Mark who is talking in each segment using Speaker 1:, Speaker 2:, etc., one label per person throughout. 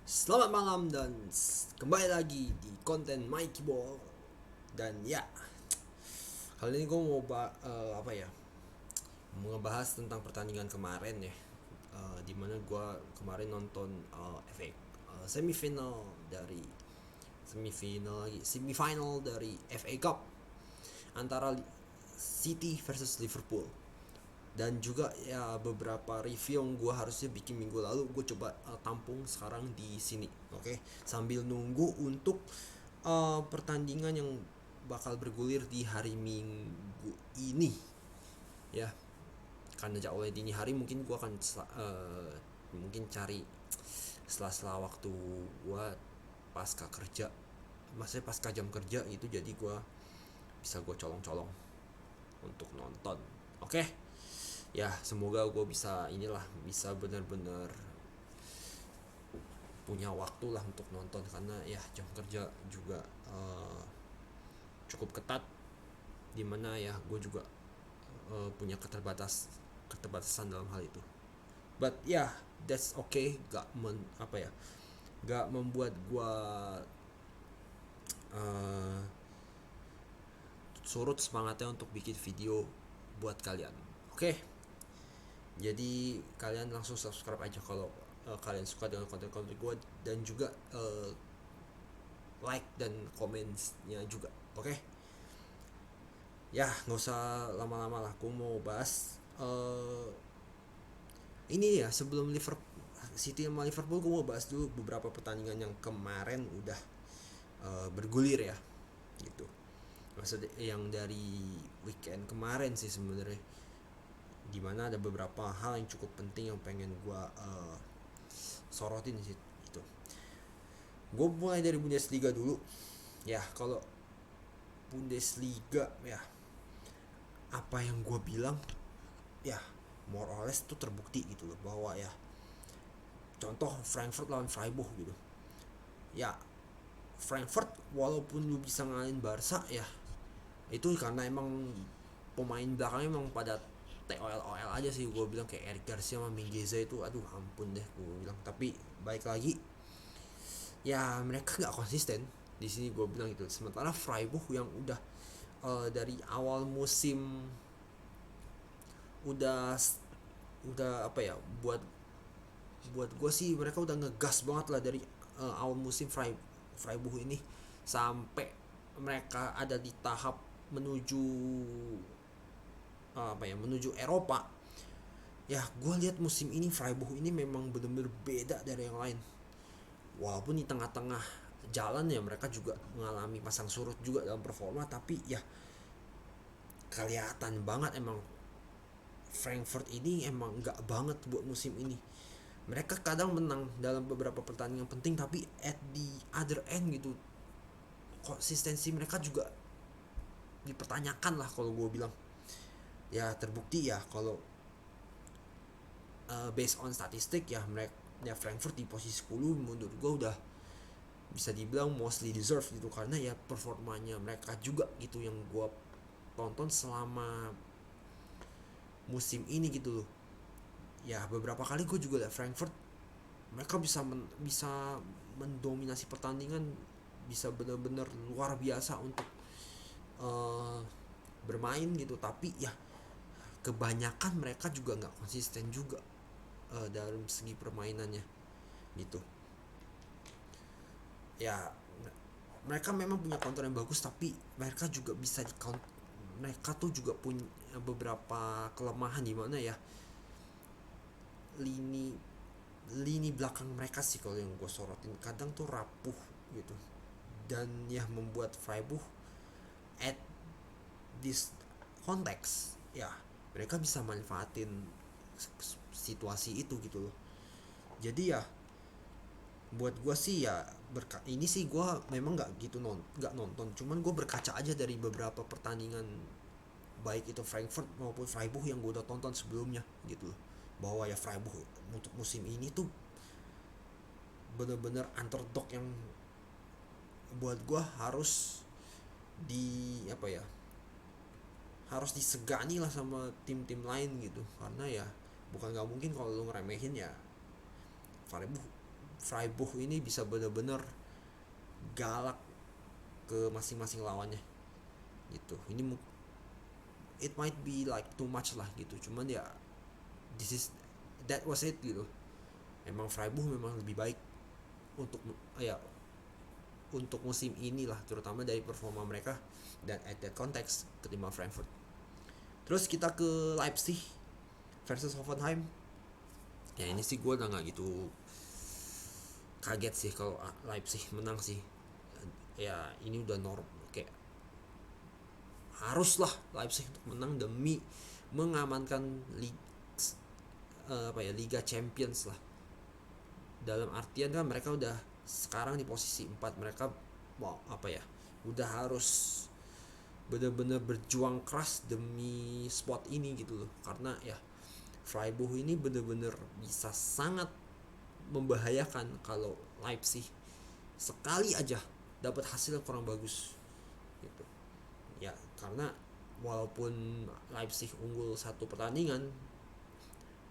Speaker 1: Selamat malam dan kembali lagi di konten Mikey Ball. Dan ya, kali ini gue mau apa ya? Mau ngebahas tentang pertandingan kemarin ya. Dimana gue kemarin nonton semifinal dari semifinal dari FA Cup antara City versus Liverpool. Dan juga ya beberapa review yang gue harusnya bikin minggu lalu gue coba tampung sekarang di sini, oke? Sambil nunggu untuk pertandingan yang bakal bergulir di hari Minggu ini ya, karena jauh dini hari mungkin gue akan mungkin cari sela-sela waktu gue pasca kerja, maksudnya pasca jam kerja gitu, jadi gue bisa gue colong-colong untuk nonton, oke? Ya semoga gue bisa benar-benar punya waktu lah untuk nonton, karena ya jam kerja juga cukup ketat, dimana ya gue juga punya keterbatasan dalam hal itu. But yeah, that's okay. Gak membuat gue uh, surut semangatnya untuk bikin video buat kalian. Oke, jadi kalian langsung subscribe aja kalau kalian suka dengan konten-konten gue, dan juga like dan komennya juga. Oke, ya nggak usah lama-lama lah. Gue mau bahas ini ya, sebelum Liverpool City sama Liverpool, gue mau bahas dulu beberapa pertandingan yang kemarin udah bergulir ya, gitu. Maksudnya yang dari weekend kemarin sih sebenarnya, dimana ada beberapa hal yang cukup penting yang pengen gue sorotin sih gitu. Gue mulai dari Bundesliga dulu ya. Kalau Bundesliga ya, apa yang gue bilang ya more or less tuh terbukti gitu loh, bahwa ya contoh Frankfurt lawan Freiburg gitu ya. Frankfurt walaupun lu bisa ngalahin Barca ya, itu karena emang pemain belakangnya emang pada TOL aja sih. Gue bilang kayak Eric Garcia sama Mingueza itu, aduh ampun deh gue bilang. Tapi baik lagi ya, mereka nggak konsisten di sini, gue bilang itu. Sementara Freiburg yang udah dari awal musim udah apa ya, buat buat gue sih mereka udah ngegas banget lah dari awal musim Freiburg ini sampai mereka ada di tahap menuju menuju Eropa. Ya gue lihat musim ini Freiburg ini memang benar-benar beda dari yang lain. Walaupun di tengah-tengah jalan ya mereka juga mengalami pasang surut juga dalam performa, tapi ya kelihatan banget emang Frankfurt ini emang nggak banget buat musim ini. Mereka kadang menang dalam beberapa pertandingan penting, tapi at the other end gitu, konsistensi mereka juga dipertanyakan lah kalau gue bilang. Ya terbukti ya kalau based on statistik ya, mereka ya Frankfurt di posisi 10 menurut gue udah bisa dibilang mostly deserve gitu, karena ya performanya mereka juga gitu yang gue tonton selama musim ini gitu loh. Ya beberapa kali gue juga liat Frankfurt, mereka bisa mendominasi pertandingan, bisa benar-benar luar biasa untuk uh, bermain gitu. Tapi ya kebanyakan mereka juga nggak konsisten juga dalam segi permainannya gitu ya. Mereka memang punya counter yang bagus, tapi mereka juga bisa di count, mereka tuh juga punya beberapa kelemahan di mana ya, lini lini belakang mereka sih kalau yang gue sorotin kadang tuh rapuh gitu. Dan ya membuat Freiburg at this context ya, mereka bisa manfaatin situasi itu gitu loh. Jadi ya buat gue sih ya, ini sih gue memang nggak gitu nggak nonton, cuman gue berkaca aja dari beberapa pertandingan baik itu Frankfurt maupun Freiburg yang gue udah tonton sebelumnya gitu loh, bahwa ya Freiburg untuk musim ini tuh bener-bener underdog yang buat gue harus di apa ya, harus disegani lah sama tim-tim lain gitu. Karena ya bukan nggak mungkin kalau lu ngeremehin ya Freiburg Freiburg ini bisa bener-bener galak ke masing-masing lawannya gitu. Ini it might be like too much lah gitu, cuman ya this is that was it gitu. Emang Freiburg memang lebih baik untuk ya untuk musim inilah, terutama dari performa mereka dan at that context ketimbang Frankfurt. Terus kita ke Leipzig versus Hoffenheim. Ya ini sih gue udah gak gitu kaget sih kalau Leipzig menang sih. Ya ini udah kayak haruslah Leipzig untuk menang demi mengamankan Liga Champions lah. Dalam artian kan mereka udah sekarang di posisi 4, mereka udah harus benar-benar berjuang keras demi spot ini gitu loh, karena ya Freiburg ini benar-benar bisa sangat membahayakan kalau Leipzig sekali aja dapat hasil kurang bagus gitu ya, karena walaupun Leipzig unggul satu pertandingan,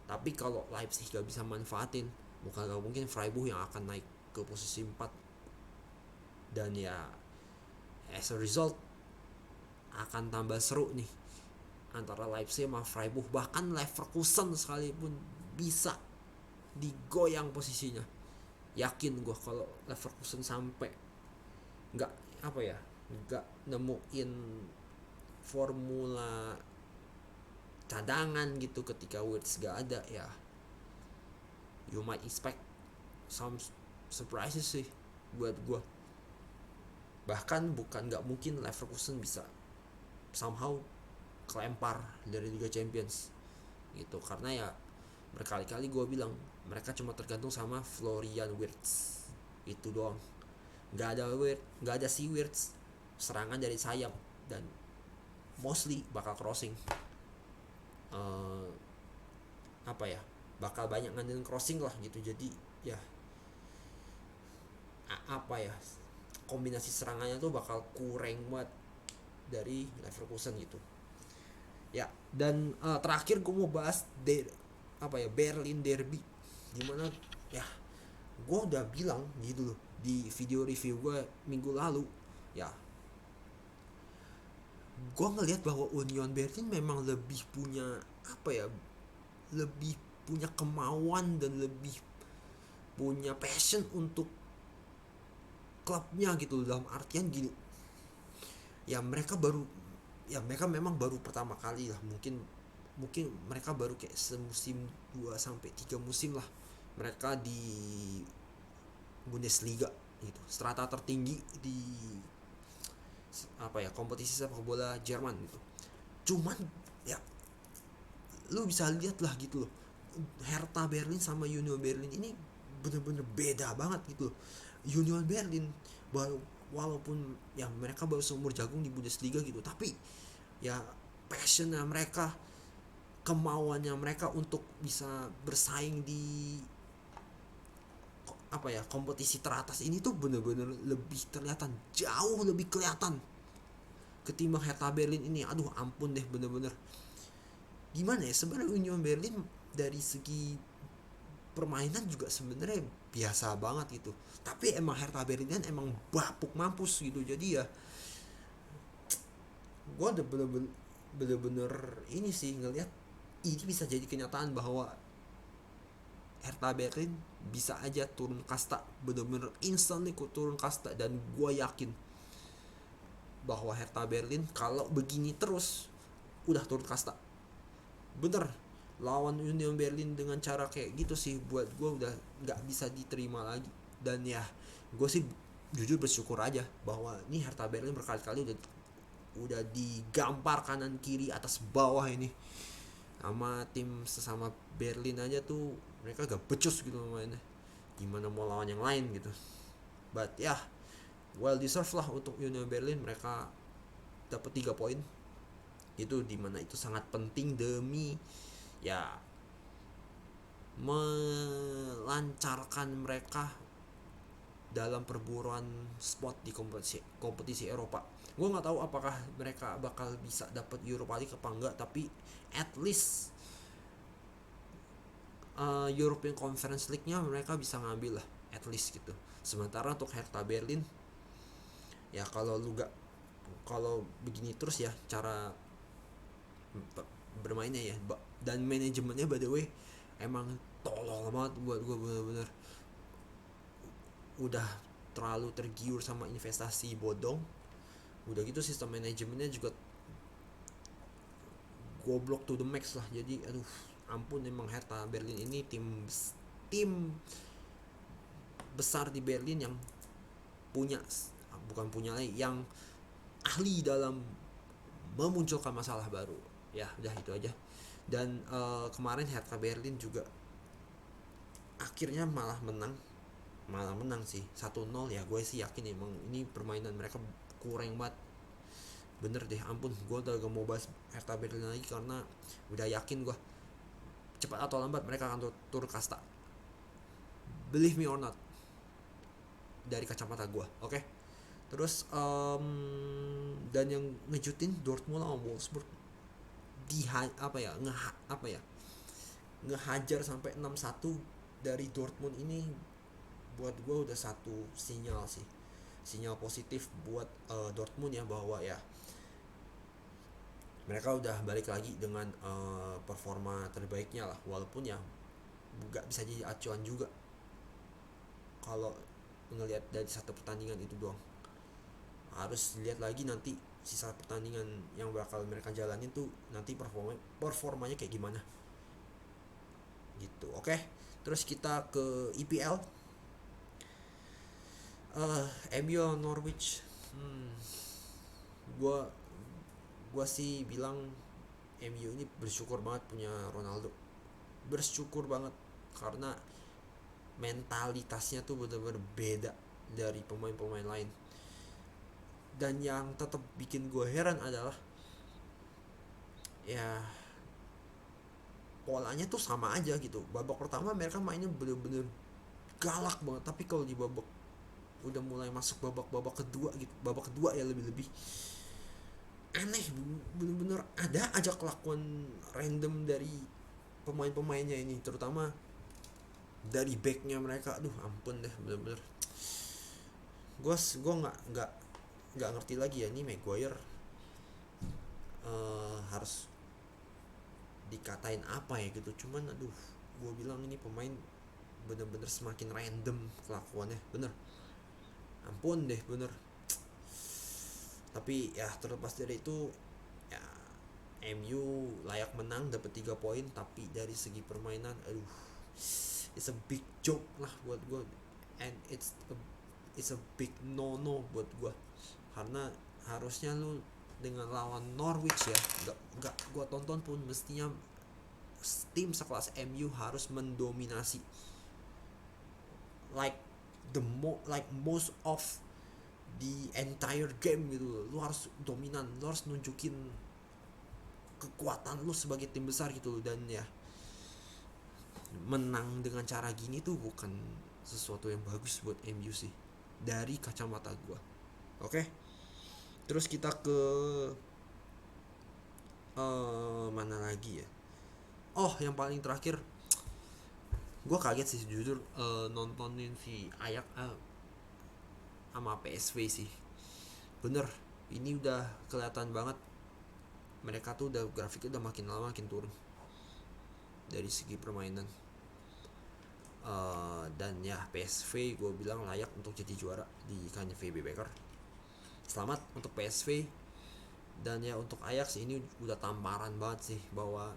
Speaker 1: tapi kalau Leipzig gak bisa manfaatin, bukan gak mungkin Freiburg yang akan naik ke posisi 4. Dan ya as a result akan tambah seru nih antara Leipzig sama Freiburg. Bahkan Leverkusen sekalipun bisa digoyang posisinya. Yakin gue kalau Leverkusen sampai nggak nemuin formula cadangan gitu ketika Wirtz gak ada, ya you might expect some surprises sih buat gue. Bahkan bukan gak mungkin Leverkusen bisa somehow kelempar dari Liga Champions gitu, karena ya berkali-kali gue bilang mereka cuma tergantung sama Florian Wirtz itu doang. Gak ada si Wirtz, serangan dari sayap dan mostly bakal crossing. Bakal banyak ngandelin crossing lah gitu. Jadi ya kombinasi serangannya tuh bakal kurang banget dari Leverkusen gitu ya. Dan terakhir gue mau bahas Berlin Derby, dimana ya gue udah bilang gitu loh di video review gue minggu lalu ya, gue ngelihat bahwa Union Berlin memang lebih punya lebih punya kemauan dan lebih punya passion untuk klubnya gitu, dalam artian gini ya, mereka memang baru pertama kali lah, mungkin mereka baru kayak semusim 2-3 musim lah mereka di Bundesliga gitu, strata tertinggi di kompetisi sepak bola Jerman gitu. Cuman ya lu bisa lihat lah gitu loh, Hertha Berlin sama Union Berlin ini bener-bener beda banget gitu loh. Union Berlin walaupun ya mereka baru seumur jagung di Bundesliga gitu, tapi ya passionnya mereka, kemauannya mereka untuk bisa bersaing di kompetisi teratas ini tuh bener-bener lebih jauh lebih kelihatan ketimbang Hertha Berlin ini. Aduh ampun deh, bener-bener gimana ya, sebenarnya Union Berlin dari segi permainan juga sebenarnya biasa banget gitu, tapi emang Hertha Berlin kan emang bapuk mampus gitu. Jadi ya gue udah bener-bener ini sih ngelihat ini bisa jadi kenyataan bahwa Hertha Berlin bisa aja turun kasta, bener-bener instan nih turun kasta. Dan gue yakin bahwa Hertha Berlin kalau begini terus udah turun kasta bener. Lawan Union Berlin dengan cara kayak gitu sih buat gue udah gak bisa diterima lagi. Dan ya gue sih jujur bersyukur aja bahwa ini Hertha Berlin berkali-kali udah digampar kanan kiri atas bawah ini sama tim sesama Berlin aja tuh, mereka gak becus gitu mainnya, gimana mau lawan yang lain gitu. But ya well deserved lah untuk Union Berlin, mereka dapat 3 poin itu, dimana itu sangat penting demi ya melancarkan mereka dalam perburuan spot di kompetisi Eropa. Gue nggak tahu apakah mereka bakal bisa dapat Europa League apa enggak, tapi at least European Conference League-nya mereka bisa ngambil lah at least gitu. Sementara untuk Hertha Berlin ya kalau begini terus ya cara bermainnya ya, dan manajemennya by the way emang tolol banget buat gue, bener-bener udah terlalu tergiur sama investasi bodong. Udah gitu sistem manajemennya juga goblok to the max lah. Jadi aduh ampun, emang Hertha Berlin ini tim besar di Berlin yang punya, bukan punya lagi, yang ahli dalam memunculkan masalah baru. Ya udah itu aja. Dan kemarin Hertha Berlin juga akhirnya malah menang sih 1-0. Ya gue sih yakin emang ini permainan mereka kurang banget, bener deh, ampun, gue udah gak mau bahas Hertha Berlin lagi karena udah yakin gue cepat atau lambat mereka akan turun kasta, believe me or not, dari kacamata gue. Oke. Terus dan yang ngejutin Dortmund sama Wolfsburg ngehajar sampai 6-1 dari Dortmund ini. Buat gue udah satu sinyal positif buat Dortmund ya, bahwa ya mereka udah balik lagi dengan performa terbaiknya lah, walaupun ya gak bisa jadi acuan juga kalau ngelihat dari satu pertandingan itu doang. Harus lihat lagi nanti sisa pertandingan yang bakal mereka jalanin tuh nanti performanya kayak gimana gitu. Oke. Terus kita ke IPL. MU Norwich. Gua sih bilang MU ini bersyukur banget punya Ronaldo. Bersyukur banget karena mentalitasnya tuh benar-benar beda dari pemain-pemain lain. Dan yang tetap bikin gue heran adalah ya polanya tuh sama aja gitu. Babak pertama mereka mainnya bener-bener galak banget, tapi kalau di babak udah mulai masuk babak kedua ya lebih aneh, bener-bener ada aja kelakuan random dari pemain-pemainnya ini, terutama dari backnya mereka. Aduh ampun deh, bener-bener gue nggak ngerti lagi ya, ini Maguire harus dikatain apa ya gitu. Cuman aduh, gue bilang ini pemain bener-bener semakin random kelakuannya, bener ampun deh, bener. Tapi ya terlepas dari itu ya MU layak menang, dapat 3 poin. Tapi dari segi permainan aduh, it's a big joke lah buat gue, and it's a big no buat gue, karena harusnya lu dengan lawan Norwich ya, nggak gue tonton pun, mestinya tim sekelas MU harus mendominasi like most of the entire game gitu. Lu harus dominan, lu harus nunjukin kekuatan lu sebagai tim besar gitu. Dan ya menang dengan cara gini tuh bukan sesuatu yang bagus buat MU sih dari kacamata gue. Oke. Terus kita ke mana lagi ya? Oh, yang paling terakhir, gue kaget sih jujur nontonin si Ajax sama PSV sih. Bener, ini udah kelihatan banget mereka tuh udah grafiknya udah makin lama makin turun dari segi permainan. Dan ya PSV gue bilang layak untuk jadi juara di KNVB Beker. Selamat untuk PSV. Dan ya untuk Ajax ini udah tamparan banget sih, bahwa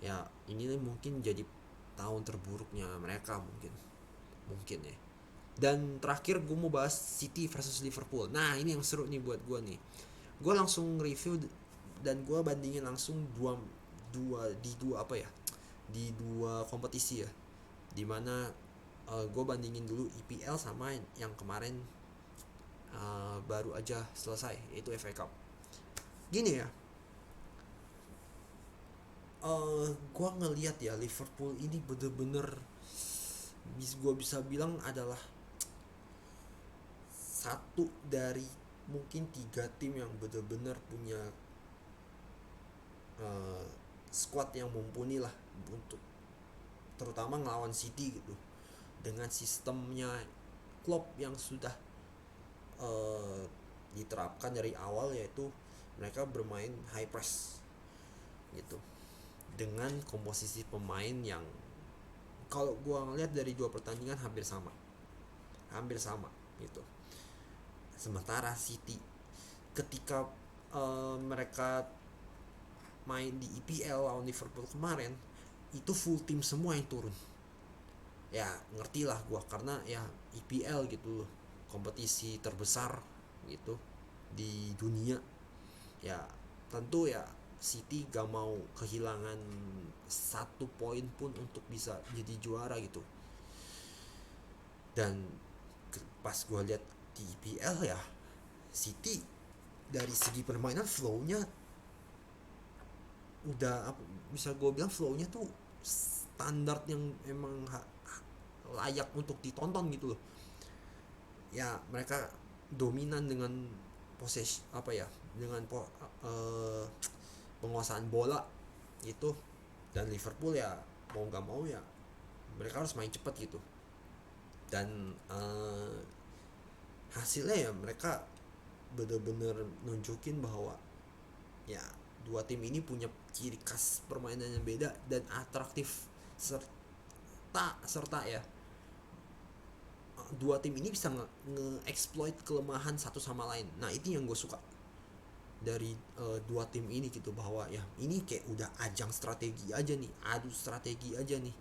Speaker 1: ya ini mungkin jadi tahun terburuknya mereka mungkin ya. Dan terakhir gue mau bahas City versus Liverpool. Nah ini yang seru nih buat gue nih. Gue langsung review dan gue bandingin langsung di dua kompetisi ya, dimana gue bandingin dulu IPL sama yang kemarin baru aja selesai, yaitu FA Cup. Gini ya, gue ngelihat ya Liverpool ini bener-bener gue bisa bilang adalah satu dari mungkin 3 tim yang bener-bener punya squad yang mumpuni lah untuk terutama ngelawan City gitu. dengan sistemnya Klopp yang sudah diterapkan dari awal, yaitu mereka bermain high press gitu dengan komposisi pemain yang kalau gua ngeliat dari 2 pertandingan hampir sama gitu. Sementara City ketika mereka main di EPL lawan Liverpool kemarin, itu full tim semua yang turun. Ya ngerti lah gue, karena ya EPL gitu loh, kompetisi terbesar gitu di dunia. Ya tentu ya City gak mau kehilangan 1 poin pun untuk bisa jadi juara gitu. Dan pas gue lihat di EPL ya, City dari segi permainan flownya udah bisa gue bilang flownya tuh standar yang emang layak untuk ditonton gitu loh. Ya mereka dominan dengan dengan penguasaan bola gitu. Dan Liverpool ya mau nggak mau ya mereka harus main cepat gitu. Dan hasilnya ya mereka bener-bener nunjukin bahwa ya dua tim ini punya ciri khas permainan yang beda dan atraktif, serta ya dua tim ini bisa nge-exploit kelemahan satu sama lain. Nah itu yang gue suka dari dua tim ini gitu, bahwa ya ini kayak udah ajang strategi aja nih, adu strategi aja nih.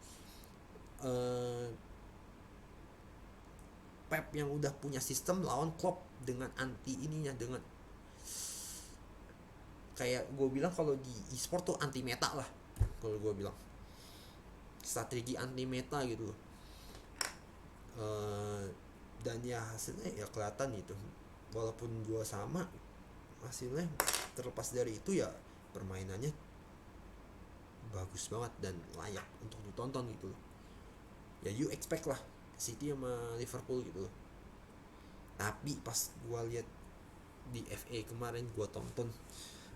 Speaker 1: Pep yang udah punya sistem lawan Klopp dengan anti ininya, dengan kayak gue bilang kalau di e-sport tuh anti meta lah, kalau gue bilang strategi anti meta gitu. Dan ya hasilnya ya kelihatan gitu, walaupun gue sama hasilnya, terlepas dari itu ya permainannya bagus banget dan layak untuk ditonton gitu loh. Ya you expect lah City sama Liverpool gitu loh. Tapi pas gue lihat di FA kemarin gue tonton,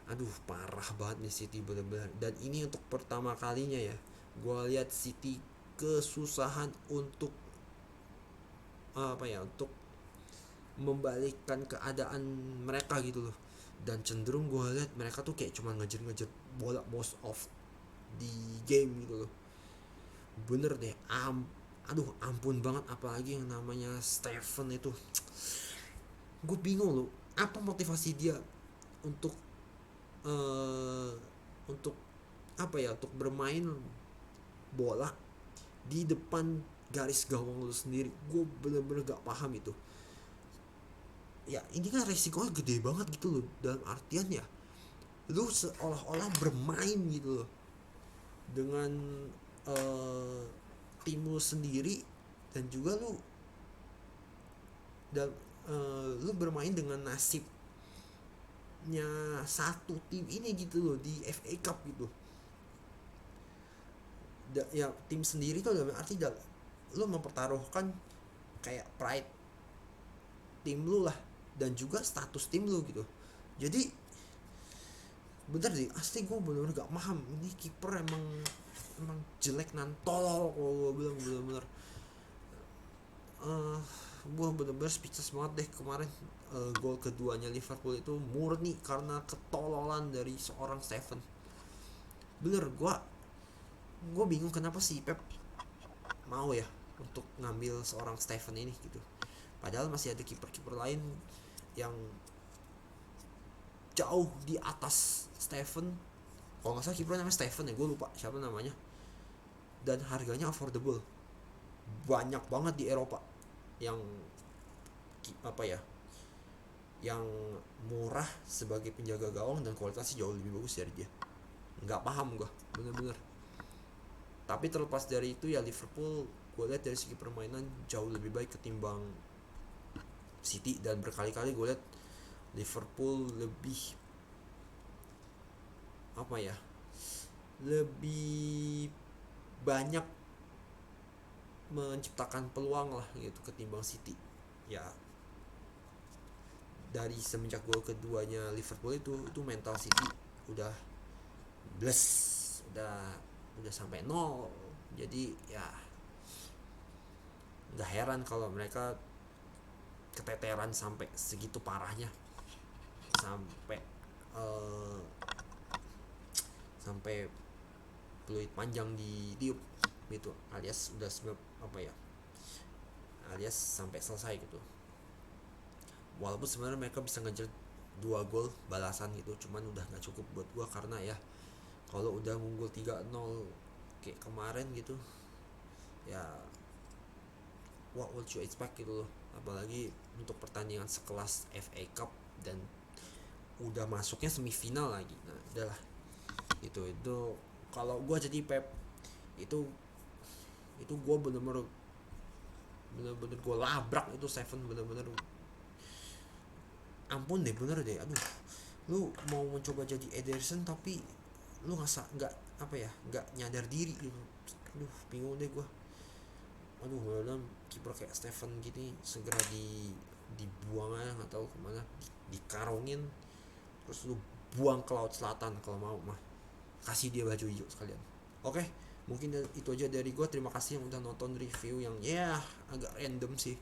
Speaker 1: aduh parah banget nih City bener-bener. Dan ini untuk pertama kalinya ya gue lihat City kesusahan untuk untuk membalikkan keadaan mereka gitu loh. Dan cenderung gue lihat mereka tuh kayak cuma ngejar-ngejar bola most of di game gitu loh. Bener deh, ampun banget, apalagi yang namanya Stephen itu. Gue bingung loh, apa motivasi dia untuk untuk untuk bermain bola di depan garis gawang lu sendiri. Gue bener-bener gak paham itu. Ya ini kan resikonya gede banget gitu loh, dalam artian ya lu seolah-olah bermain gitu loh dengan tim lu sendiri, dan juga lu bermain dengan nasibnya satu tim ini gitu loh di FA Cup gitu. Ya tim sendiri tuh dalam arti lu mempertaruhkan kayak pride tim lu lah, dan juga status tim lu gitu. Jadi bener sih, asli gue bener-bener gak paham ini kiper emang jelek nan tolol kalau gue bilang. Bener-bener gue bener-bener speechless banget deh kemarin. Gol keduanya Liverpool itu murni karena ketololan dari seorang Steven. Bener, gue bingung kenapa sih Pep mau ya untuk ngambil seorang Steven ini gitu, padahal masih ada kiper-kiper lain yang jauh di atas Steven. Kalau nggak salah kiper namanya Steven ya, gue lupa siapa namanya. Dan harganya affordable, banyak banget di Eropa yang yang murah sebagai penjaga gawang dan kualitasnya jauh lebih bagus dari dia. Nggak paham gue bener-bener. Tapi terlepas dari itu ya Liverpool gue lihat dari segi permainan jauh lebih baik ketimbang City, dan berkali-kali gue lihat Liverpool lebih lebih banyak menciptakan peluang lah gitu ketimbang City. Ya dari semenjak gol keduanya Liverpool itu mental City udah bless, udah sampai nol. Jadi ya Nggak heran kalau mereka keteteran sampai segitu parahnya, sampai uh, sampai peluit panjang di tiup gitu, alias udah sebab apa ya, alias sampai selesai gitu. Walaupun sebenarnya mereka bisa ngejar 2 gol balasan gitu, cuman udah nggak cukup buat gua karena ya kalau udah unggul 3-0 kayak kemarin gitu ya, what would you expect gitu loh, apalagi untuk pertandingan sekelas FA Cup dan udah masuknya semifinal lagi. Nah udahlah, itu kalau gue jadi Pep, itu gue bener-bener gue labrak itu Seven, bener-bener ampun deh, bener deh, aduh, lu mau mencoba jadi Ederson tapi lu nggak apa ya, nggak nyadar diri gitu. Aduh bingung deh gue, aduh bener, kiper kayak Stephen gini segera dibuang aja, nggak tahu kemana, dikarungin terus lu buang ke laut selatan kalau mau mah, kasih dia baju hijau sekalian. Oke, mungkin itu aja dari gue. Terima kasih yang udah nonton review yang ya agak random sih,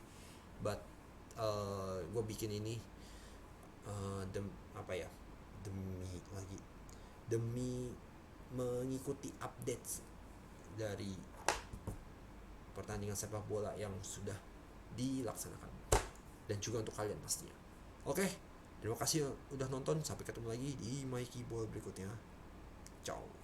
Speaker 1: but gue bikin ini apa ya, demi mengikuti updates dari pertandingan sepak bola yang sudah dilaksanakan, dan juga untuk kalian pastinya. Oke, terima kasih udah nonton, sampai ketemu lagi di My Keyboard berikutnya. Ciao.